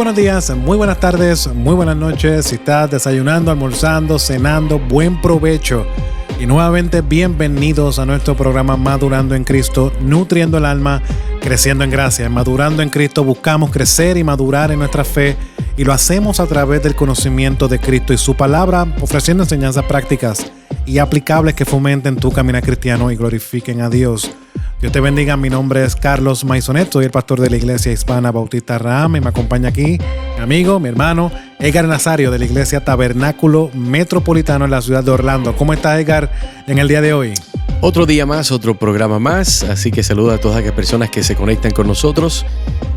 buenos días, muy buenas tardes, muy buenas noches. Si estás desayunando, almorzando, cenando, buen provecho. Y nuevamente bienvenidos a nuestro programa Madurando en Cristo, nutriendo el alma, creciendo en gracia. En Madurando en Cristo buscamos crecer y madurar en nuestra fe y lo hacemos a través del conocimiento de Cristo y su palabra, ofreciendo enseñanzas prácticas y aplicables que fomenten tu caminar cristiano y glorifiquen a Dios. Dios te bendiga, mi nombre es Carlos Maisonet, soy el pastor de la Iglesia Hispana Bautista Raham y me acompaña aquí mi amigo, mi hermano Edgar Nazario de la Iglesia Tabernáculo Metropolitano en la ciudad de Orlando. ¿Cómo está, Edgar, en el día de hoy? Otro día más, otro programa más, así que saludo a todas aquellas personas que se conectan con nosotros.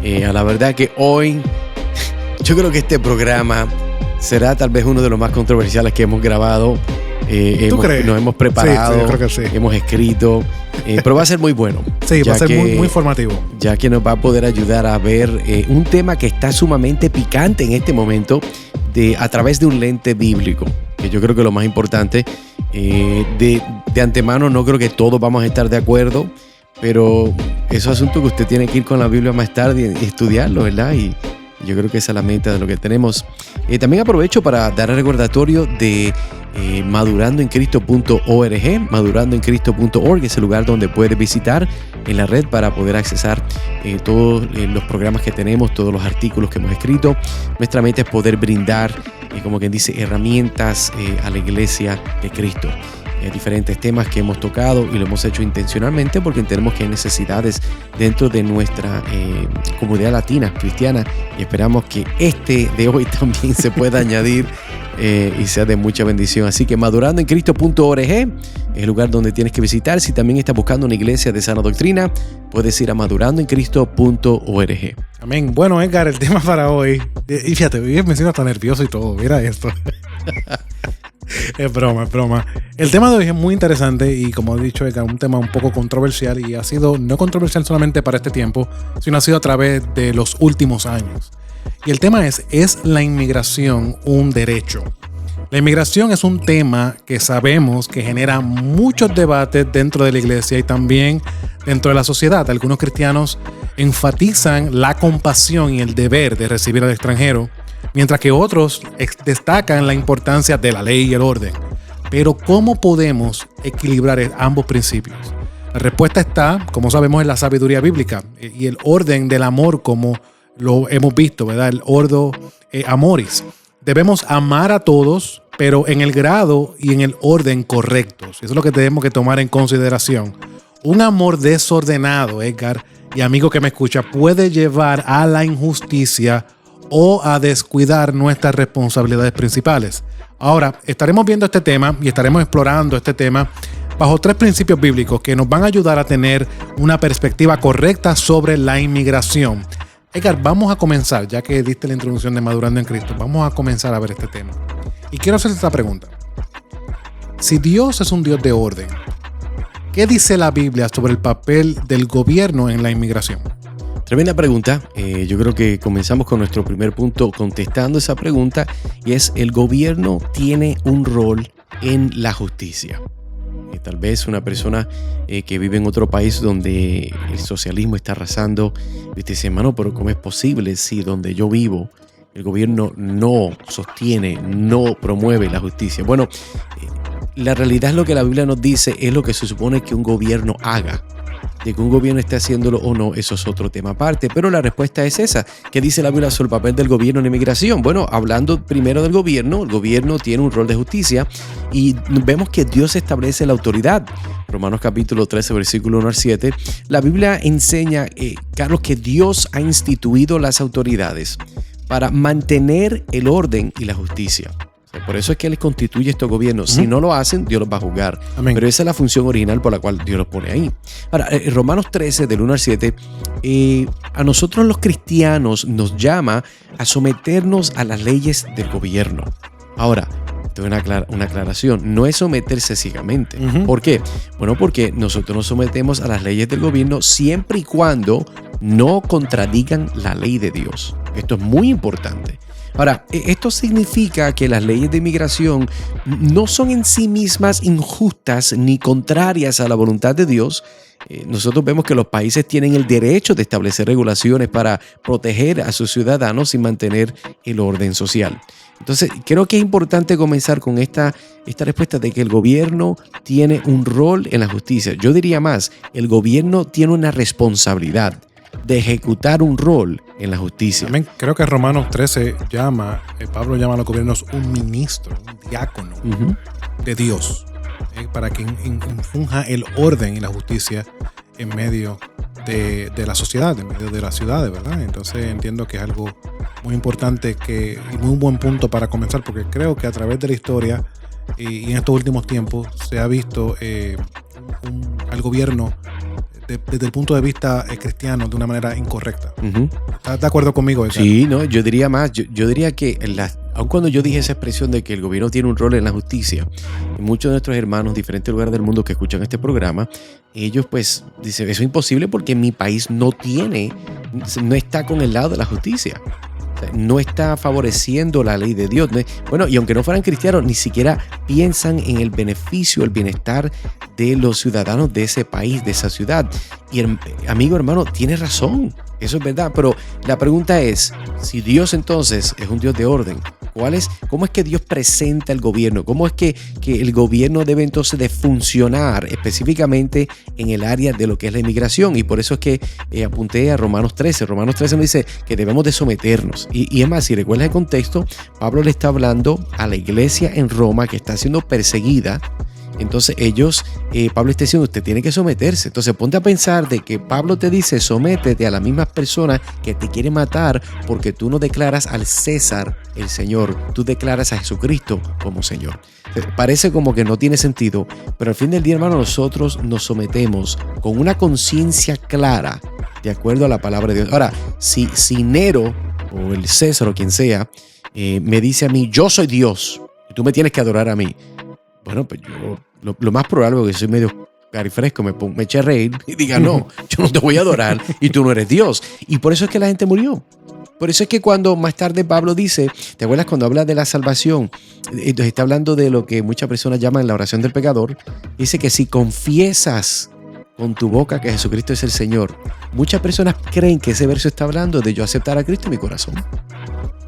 A la verdad que hoy, yo creo que este programa será tal vez uno de los más controversiales que hemos grabado. ¿Tú crees? Nos hemos preparado, sí, yo creo que sí. Hemos escrito, pero va a ser muy bueno. Sí, va a ser muy formativo. Ya que nos va a poder ayudar a ver un tema que está sumamente picante en este momento a través de un lente bíblico, que yo creo que es lo más importante. De antemano no creo que todos vamos a estar de acuerdo, pero eso es asunto que usted tiene que ir con la Biblia más tarde y estudiarlo, ¿verdad? Y yo creo que esa es la meta de lo que tenemos. También aprovecho para dar el recordatorio de madurandoencristo.org, madurandoencristo.org, es el lugar donde puedes visitar en la red para poder accesar todos los programas que tenemos, todos los artículos que hemos escrito. Nuestra meta es poder brindar, como quien dice, herramientas a la iglesia de Cristo. Diferentes temas que hemos tocado y lo hemos hecho intencionalmente porque entendemos que hay necesidades dentro de nuestra comunidad latina, cristiana, y esperamos que este de hoy también se pueda añadir y sea de mucha bendición. Así que madurandoencristo.org es el lugar donde tienes que visitar. Si también estás buscando una iglesia de sana doctrina, puedes ir a madurandoencristo.org. Amén. Bueno, Edgar, el tema para hoy, y fíjate, me siento hasta nervioso y todo, mira esto. Es broma. El tema de hoy es muy interesante y, como he dicho, es un tema un poco controversial y ha sido no controversial solamente para este tiempo, sino ha sido a través de los últimos años. Y el tema ¿es la inmigración un derecho? La inmigración es un tema que sabemos que genera muchos debates dentro de la iglesia y también dentro de la sociedad. Algunos cristianos enfatizan la compasión y el deber de recibir al extranjero, mientras que otros destacan la importancia de la ley y el orden. Pero ¿cómo podemos equilibrar ambos principios? La respuesta está, como sabemos, en la sabiduría bíblica y el orden del amor, como lo hemos visto, ¿verdad? El ordo amoris. Debemos amar a todos, pero en el grado y en el orden correctos. Eso es lo que tenemos que tomar en consideración. Un amor desordenado, Edgar, y amigo que me escucha, puede llevar a la injusticia o a descuidar nuestras responsabilidades principales. Ahora, estaremos viendo este tema y estaremos explorando este tema bajo 3 principios bíblicos que nos van a ayudar a tener una perspectiva correcta sobre la inmigración. Edgar, vamos a comenzar, ya que diste la introducción de Madurando en Cristo, vamos a comenzar a ver este tema. Y quiero hacer esta pregunta. Si Dios es un Dios de orden, ¿qué dice la Biblia sobre el papel del gobierno en la inmigración? Tremenda pregunta. Yo creo que comenzamos con nuestro primer punto contestando esa pregunta, y es: el gobierno tiene un rol en la justicia. Tal vez una persona que vive en otro país donde el socialismo está arrasando, y te dice, hermano, pero ¿cómo es posible si donde yo vivo el gobierno no sostiene, no promueve la justicia? Bueno, la realidad es lo que la Biblia nos dice, es lo que se supone que un gobierno haga. De que un gobierno esté haciéndolo o no, eso es otro tema aparte, pero la respuesta es esa. ¿Qué dice la Biblia sobre el papel del gobierno en la inmigración? Bueno, hablando primero del gobierno, el gobierno tiene un rol de justicia y vemos que Dios establece la autoridad. Romanos capítulo 13, versículo 1 al 7, la Biblia enseña, Carlos, que Dios ha instituido las autoridades para mantener el orden y la justicia. Por eso es que Él constituye estos gobiernos. Si no lo hacen, Dios los va a juzgar. Amén. Pero esa es la función original por la cual Dios los pone ahí. Ahora, Romanos 13, del 1 al 7, a nosotros los cristianos nos llama a someternos a las leyes del gobierno. Ahora, tengo una aclaración. No es someterse ciegamente. ¿Por qué? Bueno, porque nosotros nos sometemos a las leyes del gobierno siempre y cuando no contradigan la ley de Dios. Esto es muy importante. Ahora, esto significa que las leyes de inmigración no son en sí mismas injustas ni contrarias a la voluntad de Dios. Nosotros vemos que los países tienen el derecho de establecer regulaciones para proteger a sus ciudadanos y mantener el orden social. Entonces, creo que es importante comenzar con esta respuesta de que el gobierno tiene un rol en la justicia. Yo diría más, el gobierno tiene una responsabilidad de ejecutar un rol en la justicia. También creo que Romanos 13 Pablo llama a los gobiernos un ministro, un diácono de Dios, para que infunja el orden y la justicia en medio de la sociedad, en medio de las ciudades, ¿verdad? Entonces entiendo que es algo muy importante y muy buen punto para comenzar, porque creo que a través de la historia y en estos últimos tiempos se ha visto al gobierno desde el punto de vista cristiano de una manera incorrecta. ¿Estás de acuerdo conmigo, Edgar? Sí, no, yo diría más. Yo diría que aun cuando yo dije esa expresión de que el gobierno tiene un rol en la justicia, muchos de nuestros hermanos en diferentes lugares del mundo que escuchan este programa, ellos pues dicen, eso es imposible porque mi país no está con el lado de la justicia. No está favoreciendo la ley de Dios. Bueno, y aunque no fueran cristianos, ni siquiera piensan en el beneficio, el bienestar de los ciudadanos de ese país, de esa ciudad. Y amigo, hermano, tienes razón. Eso es verdad. Pero la pregunta es, si Dios entonces es un Dios de orden, ¿cómo es que Dios presenta el gobierno? ¿Cómo es que el gobierno debe entonces de funcionar específicamente en el área de lo que es la inmigración? Y por eso es que apunté a Romanos 13. Romanos 13 nos dice que debemos de someternos. Y es más, si recuerdas el contexto, Pablo le está hablando a la iglesia en Roma que está siendo perseguida. Entonces Pablo está diciendo, usted tiene que someterse. Entonces ponte a pensar de que Pablo te dice, sométete a las mismas personas que te quieren matar porque tú no declaras al César el Señor, tú declaras a Jesucristo como Señor. Parece como que no tiene sentido, pero al fin del día, hermano, nosotros nos sometemos con una conciencia clara de acuerdo a la palabra de Dios. Ahora, si Nero o el César o quien sea me dice a mí, yo soy Dios y tú me tienes que adorar a mí, bueno, pues yo lo más probable es que soy medio carifresco, me eché a reír y diga, no, yo no te voy a adorar y tú no eres Dios. Y por eso es que la gente murió. Por eso es que cuando más tarde Pablo dice, ¿te acuerdas cuando habla de la salvación? Entonces está hablando de lo que muchas personas llaman la oración del pecador. Dice que si confiesas con tu boca que Jesucristo es el Señor, muchas personas creen que ese verso está hablando de yo aceptar a Cristo en mi corazón.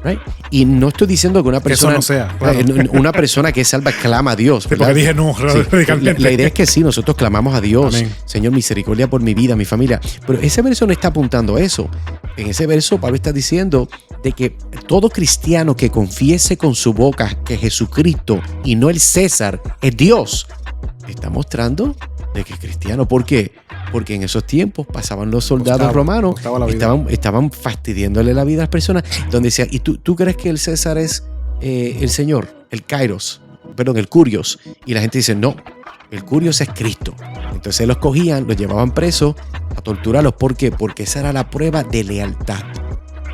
Right? Y no estoy diciendo que una persona, eso no sea, claro. Una persona que es salva clama a Dios. Sí, porque dije no, radicalmente. La idea es que sí, nosotros clamamos a Dios. Amén. Señor, misericordia por mi vida, mi familia. Pero ese verso no está apuntando a eso. En ese verso Pablo está diciendo de que todo cristiano que confiese con su boca que Jesucristo y no el César es Dios, está mostrando de que es cristiano. ¿Por qué? Porque en esos tiempos pasaban los soldados romanos, estaban fastidiándole la vida a las personas, donde decían, ¿y tú crees que el César es el Señor? El Curios. Y la gente dice, no, el Curios es Cristo. Entonces los cogían, los llevaban presos a torturarlos. ¿Por qué? Porque esa era la prueba de lealtad.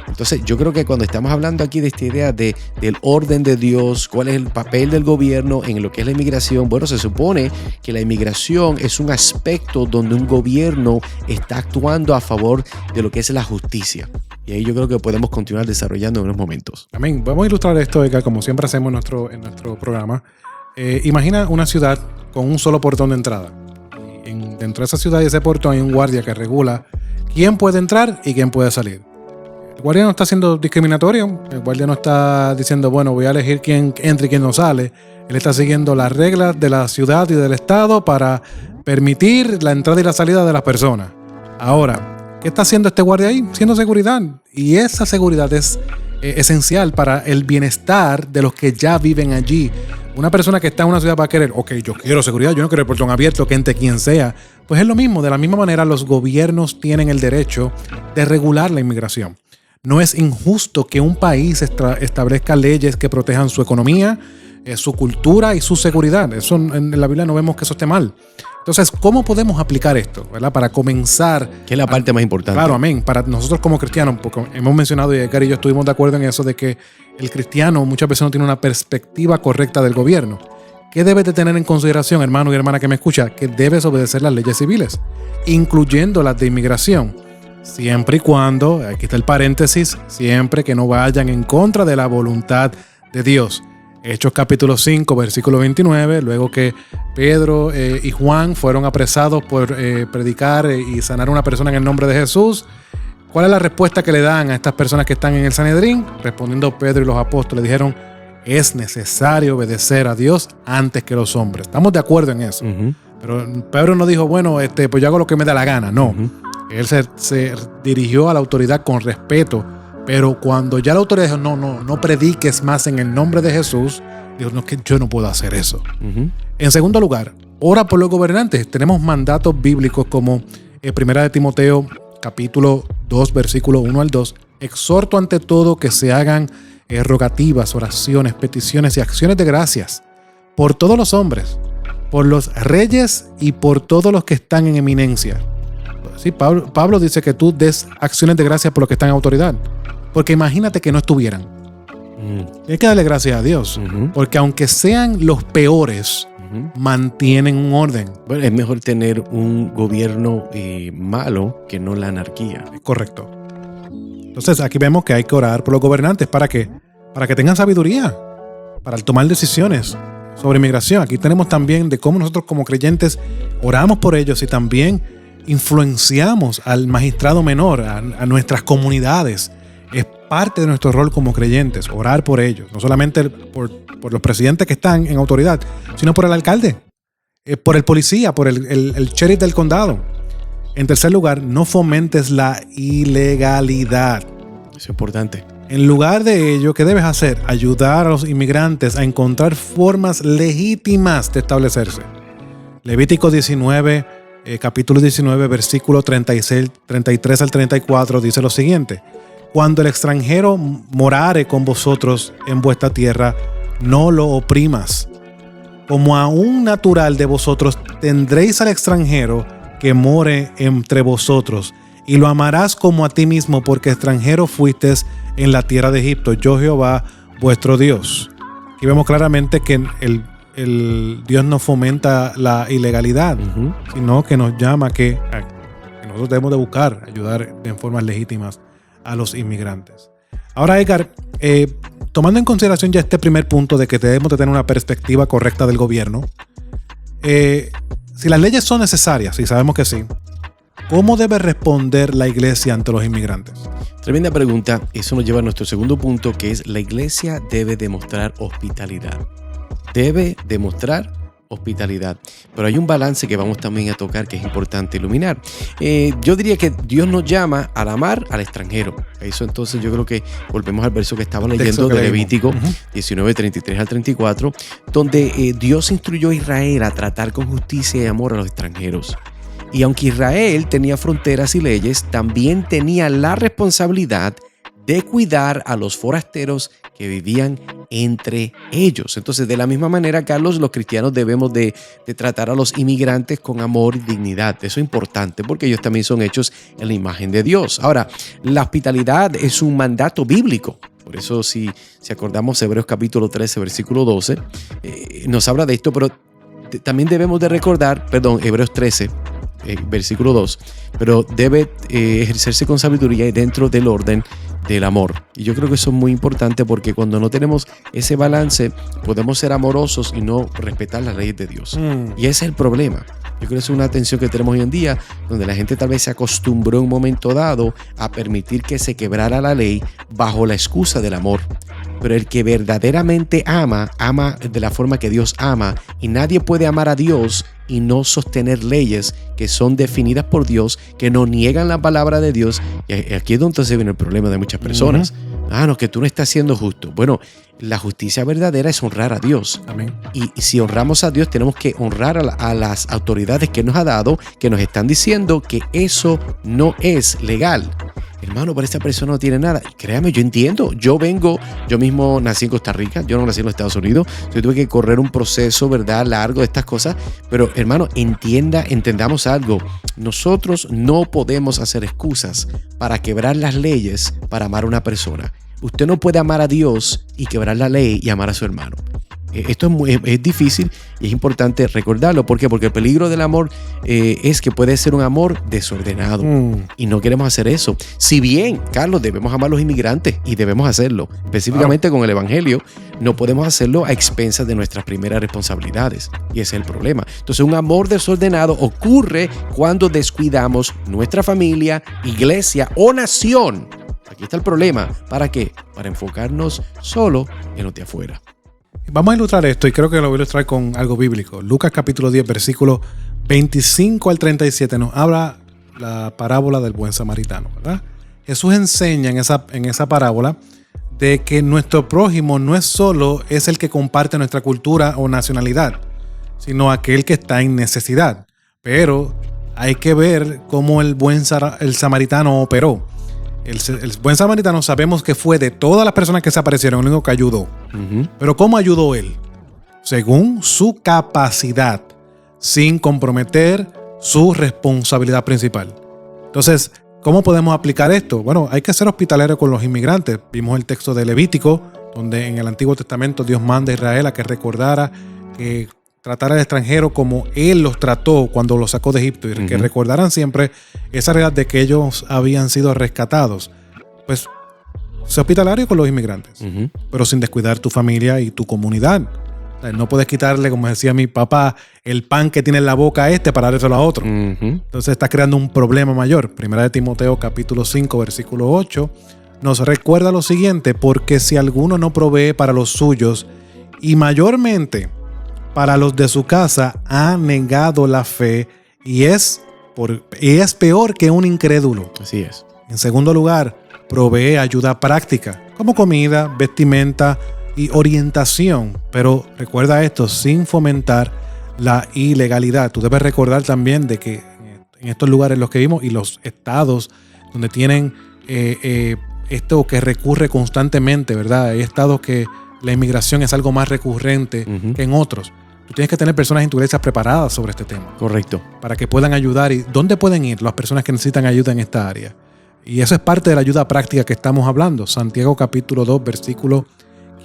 Entonces yo creo que cuando estamos hablando aquí de esta idea del orden de Dios, cuál es el papel del gobierno en lo que es la inmigración, bueno, se supone que la inmigración es un aspecto donde un gobierno está actuando a favor de lo que es la justicia. Y ahí yo creo que podemos continuar desarrollando en unos momentos. Amén. Vamos a ilustrar esto, Edgar, como siempre hacemos en nuestro programa. Imagina una ciudad con un solo portón de entrada. Dentro de esa ciudad y ese portón hay un guardia que regula quién puede entrar y quién puede salir. El guardia no está siendo discriminatorio. El guardia no está diciendo, bueno, voy a elegir quién entra y quién no sale. Él está siguiendo las reglas de la ciudad y del estado para permitir la entrada y la salida de las personas. Ahora, ¿qué está haciendo este guardia ahí? Siendo seguridad. Y esa seguridad es esencial para el bienestar de los que ya viven allí. Una persona que está en una ciudad va a querer, ok, yo quiero seguridad, yo no quiero el portón abierto, que entre quien sea. Pues es lo mismo. De la misma manera, los gobiernos tienen el derecho de regular la inmigración. No es injusto que un país establezca leyes que protejan su economía, su cultura y su seguridad. Eso en la Biblia no vemos que eso esté mal. Entonces, ¿cómo podemos aplicar esto, ¿verdad? Para comenzar. Que es la parte más importante. Claro, amén. Para nosotros como cristianos, porque hemos mencionado, y Edgar y yo estuvimos de acuerdo en eso, de que el cristiano muchas veces no tiene una perspectiva correcta del gobierno. ¿Qué debes de tener en consideración, hermano y hermana que me escucha? Que debes obedecer las leyes civiles, incluyendo las de inmigración. siempre y cuando, aquí está el paréntesis, siempre que no vayan en contra de la voluntad de Dios. Hechos capítulo 5, versículo 29, luego que Pedro y Juan fueron apresados por predicar y sanar a una persona en el nombre de Jesús. ¿Cuál es la respuesta que le dan a estas personas que están en el Sanedrín? Respondiendo Pedro y los apóstoles dijeron: es necesario obedecer a Dios antes que los hombres. Estamos de acuerdo en eso. Pero Pedro no dijo, bueno, pues yo hago lo que me da la gana. No. Él se dirigió a la autoridad con respeto. Pero cuando ya la autoridad dijo, no prediques más en el nombre de Jesús, dijo, no, que yo no puedo hacer eso. En segundo lugar, ora por los gobernantes. Tenemos mandatos bíblicos como 1 de Timoteo, capítulo 2, versículo 1 al 2. Exhorto ante todo que se hagan rogativas, oraciones, peticiones y acciones de gracias por todos los hombres, por los reyes y por todos los que están en eminencia. Sí, Pablo dice que tú des acciones de gracias por los que están en autoridad. Porque imagínate que no estuvieran. Hay que darle gracias a Dios. Porque aunque sean los peores, mantienen un orden. Bueno, es mejor tener un gobierno malo que no la anarquía. Correcto. Entonces aquí vemos que hay que orar por los gobernantes. ¿Para qué? Para que tengan sabiduría, para tomar decisiones sobre inmigración. Aquí tenemos también de cómo nosotros como creyentes oramos por ellos y también influenciamos al magistrado menor, a nuestras comunidades. Es parte de nuestro rol como creyentes, orar por ellos. No solamente por los presidentes que están en autoridad, sino por el alcalde, por el policía, por el sheriff del condado. En tercer lugar, no fomentes la ilegalidad. Es importante. En lugar de ello, ¿qué debes hacer? Ayudar a los inmigrantes a encontrar formas legítimas de establecerse. Levítico 19, capítulo 19, versículo 33 al 34 dice lo siguiente: cuando el extranjero morare con vosotros en vuestra tierra, no lo oprimas. Como a un natural de vosotros tendréis al extranjero que more entre vosotros, y lo amarás como a ti mismo, porque extranjero fuiste en la tierra de Egipto. Yo, Jehová, vuestro Dios. Aquí vemos claramente que el Dios no fomenta la ilegalidad, sino que nos llama que nosotros debemos de buscar ayudar en formas legítimas a los inmigrantes. Ahora, Edgar, tomando en consideración ya este primer punto de que debemos de tener una perspectiva correcta del gobierno, si las leyes son necesarias, y sabemos que sí, ¿cómo debe responder la iglesia ante los inmigrantes? Tremenda pregunta. Eso nos lleva a nuestro segundo punto, que es: la iglesia debe demostrar hospitalidad. Debe demostrar hospitalidad. Pero hay un balance que vamos también a tocar que es importante iluminar. Yo diría que Dios nos llama al amar al extranjero. Eso entonces yo creo que volvemos al verso que estaba leyendo de Levítico 19, 33 al 34, donde Dios instruyó a Israel a tratar con justicia y amor a los extranjeros. Y aunque Israel tenía fronteras y leyes, también tenía la responsabilidad de cuidar a los forasteros que vivían entre ellos. Entonces, de la misma manera, Carlos, los cristianos debemos de tratar a los inmigrantes con amor y dignidad. Eso es importante porque ellos también son hechos en la imagen de Dios. Ahora, la hospitalidad es un mandato bíblico. Por eso, si acordamos Hebreos capítulo 13, versículo 12, nos habla de esto, pero también debemos de recordar, Hebreos 13, versículo 2, pero debe ejercerse con sabiduría y dentro del orden del amor. Y yo creo que eso es muy importante porque cuando no tenemos ese balance, podemos ser amorosos y no respetar las leyes de Dios. Y ese es el problema. Yo creo que es una tensión que tenemos hoy en día, donde la gente tal vez se acostumbró en un momento dado a permitir que se quebrara la ley bajo la excusa del amor. Pero el que verdaderamente ama de la forma que Dios ama, y nadie puede amar a Dios y no sostener leyes que son definidas por Dios, que no niegan la palabra de Dios. Y aquí es donde entonces viene el problema de muchas personas. No, que tú no estás siendo justo. Bueno, la justicia verdadera es honrar a Dios. Amén. Y si honramos a Dios, tenemos que honrar a las autoridades que nos ha dado, que nos están diciendo que eso no es legal. Hermano, pero esta persona no tiene nada. Y créame, yo entiendo. Yo mismo nací en Costa Rica, yo no nací en los Estados Unidos. Yo tuve que correr un proceso, ¿verdad?, largo de estas cosas. Pero, hermano, entendamos algo. Nosotros no podemos hacer excusas para quebrar las leyes para amar a una persona. Usted no puede amar a Dios y quebrar la ley y amar a su hermano. Esto es difícil y es importante recordarlo. ¿Por qué? Porque el peligro del amor es que puede ser un amor desordenado y no queremos hacer eso. Si bien, Carlos, debemos amar a los inmigrantes y debemos hacerlo, específicamente con el evangelio, no podemos hacerlo a expensas de nuestras primeras responsabilidades y ese es el problema. Entonces, un amor desordenado ocurre cuando descuidamos nuestra familia, iglesia o nación. Aquí está el problema. ¿Para qué? Para enfocarnos solo en lo de afuera. Vamos a ilustrar esto y creo que lo voy a ilustrar con algo bíblico. Lucas capítulo 10, versículo 25 al 37 nos habla la parábola del buen samaritano, ¿verdad? Jesús enseña en esa parábola de que nuestro prójimo no es solo el que comparte nuestra cultura o nacionalidad, sino aquel que está en necesidad. Pero hay que ver cómo el samaritano operó. El buen samaritano sabemos que fue de todas las personas que se aparecieron el único que ayudó. Pero ¿cómo ayudó él? Según su capacidad, sin comprometer su responsabilidad principal. Entonces, ¿cómo podemos aplicar esto? Bueno, hay que ser hospitalero con los inmigrantes. Vimos el texto de Levítico, donde en el Antiguo Testamento Dios manda a Israel a que recordara que tratara al extranjero como Él los trató cuando los sacó de Egipto y que recordaran siempre esa realidad de que ellos habían sido rescatados. Pues, sé hospitalario con los inmigrantes, pero sin descuidar tu familia y tu comunidad. O sea, no puedes quitarle, como decía mi papá, el pan que tiene en la boca para dárselo a otro. Entonces estás creando un problema mayor. Primera de Timoteo capítulo 5, versículo 8, nos recuerda lo siguiente: porque si alguno no provee para los suyos y mayormente para los de su casa, ha negado la fe y es peor que un incrédulo. Así es. En segundo lugar, provee ayuda práctica, como comida, vestimenta y orientación. Pero recuerda esto, sin fomentar la ilegalidad. Tú debes recordar también de que en estos lugares los que vimos y los estados donde tienen esto que recurre constantemente, ¿verdad? Hay estados que la inmigración es algo más recurrente que en otros. Tú tienes que tener personas en tu iglesia preparadas sobre este tema. Correcto. Para que puedan ayudar. ¿Y dónde pueden ir las personas que necesitan ayuda en esta área? Y eso es parte de la ayuda práctica que estamos hablando. Santiago capítulo 2, versículo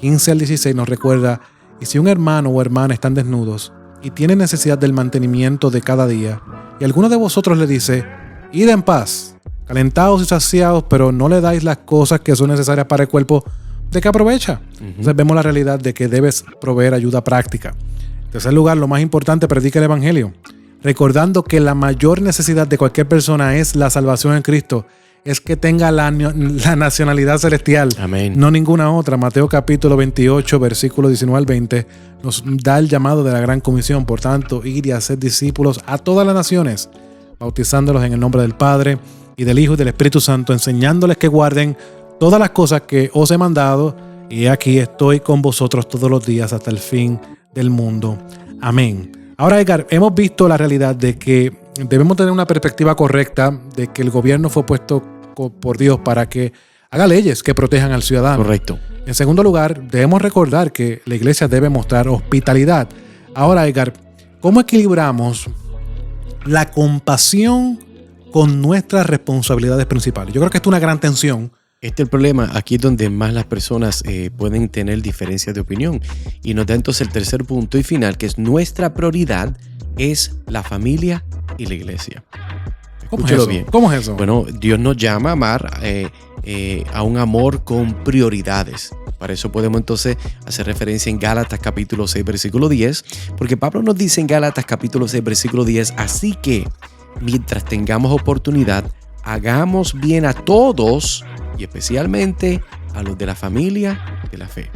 15 al 16 nos recuerda: y si un hermano o hermana están desnudos y tienen necesidad del mantenimiento de cada día, y alguno de vosotros le dice: id en paz, calentados y saciados, pero no le dais las cosas que son necesarias para el cuerpo, ¿de qué aprovecha? Entonces vemos la realidad de que debes proveer ayuda práctica. En tercer lugar, lo más importante, predica el evangelio, recordando que la mayor necesidad de cualquier persona es la salvación en Cristo, es que tenga la nacionalidad celestial. Amén. No ninguna otra. Mateo capítulo 28, versículo 19 al 20, nos da el llamado de la gran comisión. Por tanto, ir y hacer discípulos a todas las naciones, bautizándolos en el nombre del Padre y del Hijo y del Espíritu Santo, enseñándoles que guarden todas las cosas que os he mandado, y aquí estoy con vosotros todos los días hasta el fin del mundo. Amén. Ahora, Edgar, hemos visto la realidad de que debemos tener una perspectiva correcta de que el gobierno fue puesto por Dios para que haga leyes que protejan al ciudadano. Correcto. En segundo lugar, debemos recordar que la iglesia debe mostrar hospitalidad. Ahora, Edgar, ¿cómo equilibramos la compasión con nuestras responsabilidades principales? Yo creo que esto es una gran tensión. Este es el problema. Aquí es donde más las personas pueden tener diferencias de opinión. Y nos da entonces el tercer punto y final, que es: nuestra prioridad es la familia y la iglesia. Escúchalo bien. ¿Cómo es eso? Bueno, Dios nos llama a amar a un amor con prioridades. Para eso podemos entonces hacer referencia en Gálatas capítulo 6, versículo 10, porque Pablo nos dice en Gálatas capítulo 6, versículo 10, así que mientras tengamos oportunidad, hagamos bien a todos y especialmente a los de la familia de la fe.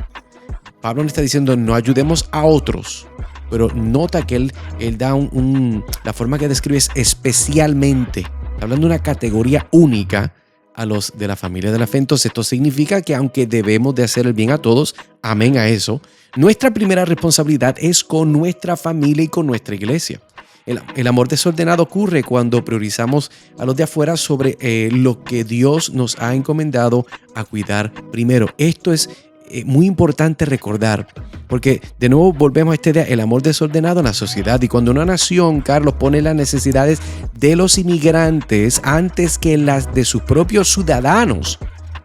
Pablo nos está diciendo: no ayudemos a otros, pero nota que él da la forma que describe es especialmente. Está hablando de una categoría única a los de la familia de la fe. Entonces esto significa que aunque debemos de hacer el bien a todos, amén a eso, nuestra primera responsabilidad es con nuestra familia y con nuestra iglesia. El amor desordenado ocurre cuando priorizamos a los de afuera sobre lo que Dios nos ha encomendado a cuidar primero. Esto es muy importante recordar, porque de nuevo volvemos a esta idea: el amor desordenado en la sociedad. Y cuando una nación, Carlos, pone las necesidades de los inmigrantes antes que las de sus propios ciudadanos,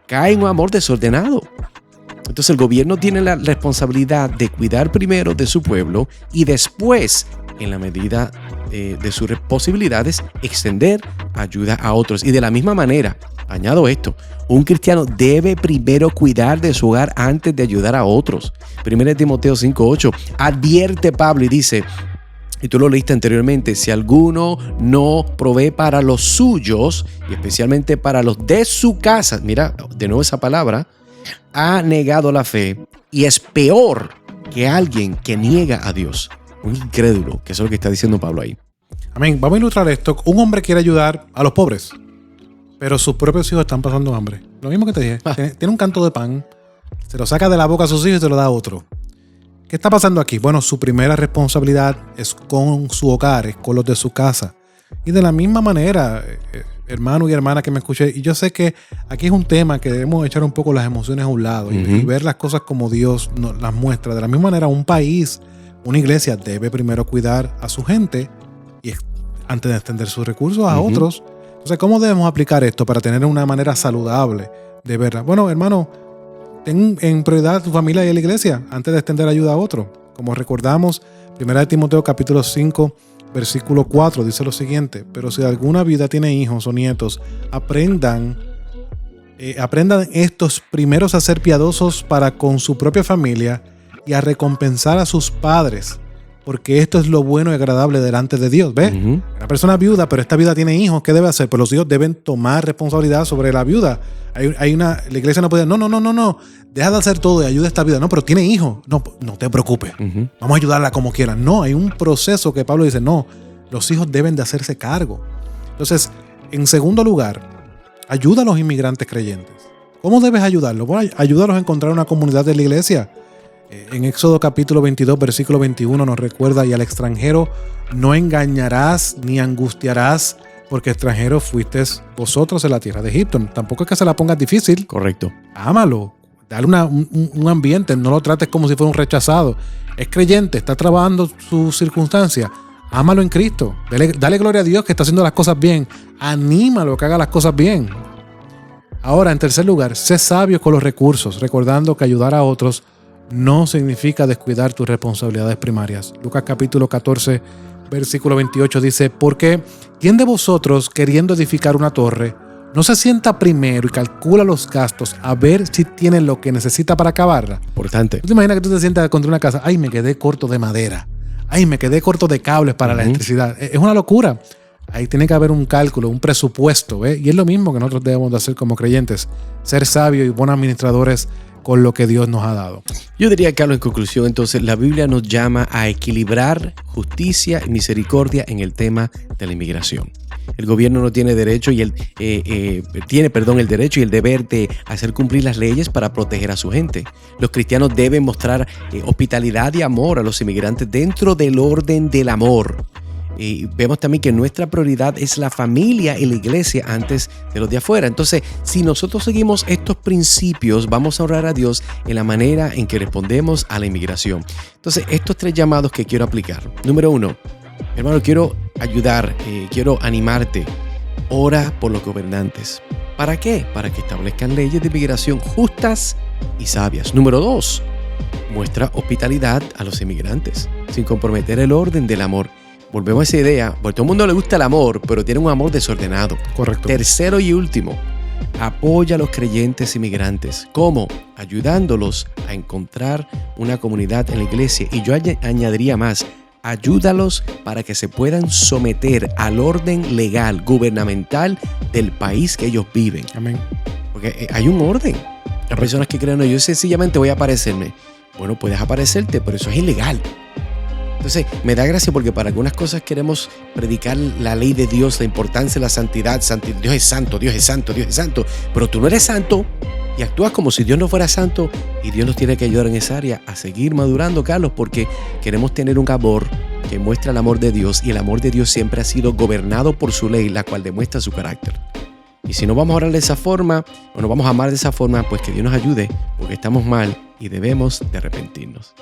cae en un amor desordenado. Entonces el gobierno tiene la responsabilidad de cuidar primero de su pueblo y después, en la medida de sus posibilidades, extender ayuda a otros. Y de la misma manera, añado esto, un cristiano debe primero cuidar de su hogar antes de ayudar a otros. 1 Timoteo 5:8 advierte Pablo y dice, y tú lo leíste anteriormente, si alguno no provee para los suyos, y especialmente para los de su casa, mira de nuevo esa palabra, ha negado la fe y es peor que alguien que niega a Dios. Un incrédulo, que eso es lo que está diciendo Pablo ahí. Amén. Vamos a ilustrar esto. Un hombre quiere ayudar a los pobres, pero sus propios hijos están pasando hambre. Lo mismo que te dije. Tiene un canto de pan, se lo saca de la boca a sus hijos y se lo da a otro. ¿Qué está pasando aquí? Bueno, su primera responsabilidad es con su hogar, es con los de su casa. Y de la misma manera, hermano y hermana que me escuché, y yo sé que aquí es un tema que debemos echar un poco las emociones a un lado y ver las cosas como Dios nos las muestra. De la misma manera, un país, una iglesia debe primero cuidar a su gente y antes de extender sus recursos a otros. Entonces, ¿cómo debemos aplicar esto para tener una manera saludable de verla? Bueno, hermano, ten en prioridad a tu familia y a la iglesia antes de extender ayuda a otros. Como recordamos, 1 Timoteo capítulo 5, versículo 4 dice lo siguiente: pero si alguna viuda tiene hijos o nietos, aprendan estos primeros a ser piadosos para con su propia familia y a recompensar a sus padres, porque esto es lo bueno y agradable delante de Dios. ¿Ves? Una persona viuda, pero esta viuda tiene hijos, ¿qué debe hacer? Pues los hijos deben tomar responsabilidad sobre la viuda. La iglesia no puede, no, deja de hacer todo y ayuda a esta viuda. No, pero tiene hijos. No te preocupes. Vamos a ayudarla como quieran. No, hay un proceso que Pablo dice, no, los hijos deben de hacerse cargo. Entonces, en segundo lugar, ayuda a los inmigrantes creyentes. ¿Cómo debes ayudarlos? Bueno, ayúdalos a encontrar una comunidad de la iglesia. En Éxodo capítulo 22, versículo 21 nos recuerda, y al extranjero no engañarás ni angustiarás, porque extranjeros fuisteis vosotros en la tierra de Egipto. Tampoco es que se la pongas difícil. Correcto. Ámalo, dale un ambiente, no lo trates como si fuera un rechazado. Es creyente, está trabajando sus circunstancias. Ámalo en Cristo. Dale gloria a Dios que está haciendo las cosas bien. Anímalo que haga las cosas bien. Ahora, en tercer lugar, sé sabio con los recursos, recordando que ayudar a otros no significa descuidar tus responsabilidades primarias. Lucas capítulo 14, versículo 28 dice: porque ¿quién de vosotros, queriendo edificar una torre, no se sienta primero y calcula los gastos a ver si tiene lo que necesita para acabarla? Importante. ¿Tú te imaginas que tú te sientas contra una casa? Ay, me quedé corto de madera. Ay, me quedé corto de cables para la electricidad. Es una locura. Ahí tiene que haber un cálculo, un presupuesto, ¿eh? Y es lo mismo que nosotros debemos de hacer como creyentes. Ser sabios y buenos administradores con lo que Dios nos ha dado. Yo diría, Carlos, en conclusión, entonces, la Biblia nos llama a equilibrar justicia y misericordia en el tema de la inmigración. El gobierno no tiene derecho el derecho y el deber de hacer cumplir las leyes para proteger a su gente. Los cristianos deben mostrar hospitalidad y amor a los inmigrantes dentro del orden del amor. Y vemos también que nuestra prioridad es la familia y la iglesia antes de los de afuera. Entonces, si nosotros seguimos estos principios, vamos a honrar a Dios en la manera en que respondemos a la inmigración. Entonces, estos 3 llamados que quiero aplicar. Número 1, hermano, quiero ayudar, quiero animarte. Ora por los gobernantes. ¿Para qué? Para que establezcan leyes de inmigración justas y sabias. Número 2, muestra hospitalidad a los inmigrantes, sin comprometer el orden del amor. Volvemos a esa idea, porque a todo el mundo le gusta el amor, pero tiene un amor desordenado. Correcto. Tercero y último, apoya a los creyentes inmigrantes. ¿Cómo? Ayudándolos a encontrar una comunidad en la iglesia. Y yo añadiría más, ayúdalos para que se puedan someter al orden legal, gubernamental del país que ellos viven. Amén. Porque hay un orden. Hay personas que creen, no, yo sencillamente voy a aparecerme. Bueno, puedes aparecerte, pero eso es ilegal. Entonces, me da gracia porque para algunas cosas queremos predicar la ley de Dios, la importancia de la santidad. Dios es santo, Dios es santo, Dios es santo. Pero tú no eres santo y actúas como si Dios no fuera santo, y Dios nos tiene que ayudar en esa área a seguir madurando, Carlos, porque queremos tener un amor que muestra el amor de Dios, y el amor de Dios siempre ha sido gobernado por su ley, la cual demuestra su carácter. Y si no vamos a orar de esa forma, o no vamos a amar de esa forma, pues que Dios nos ayude, porque estamos mal y debemos de arrepentirnos.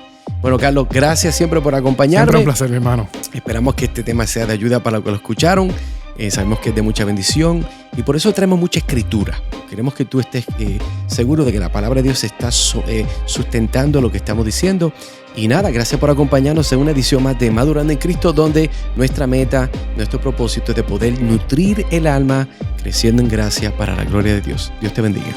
Bueno, Carlos, gracias siempre por acompañarme. Siempre un placer, mi hermano. Esperamos que este tema sea de ayuda para los que lo escucharon. Sabemos que es de mucha bendición. Y por eso traemos mucha escritura. Queremos que tú estés seguro de que la palabra de Dios está sustentando lo que estamos diciendo. Y nada, gracias por acompañarnos en una edición más de Madurando en Cristo, donde nuestra meta, nuestro propósito es de poder nutrir el alma, creciendo en gracia para la gloria de Dios. Dios te bendiga.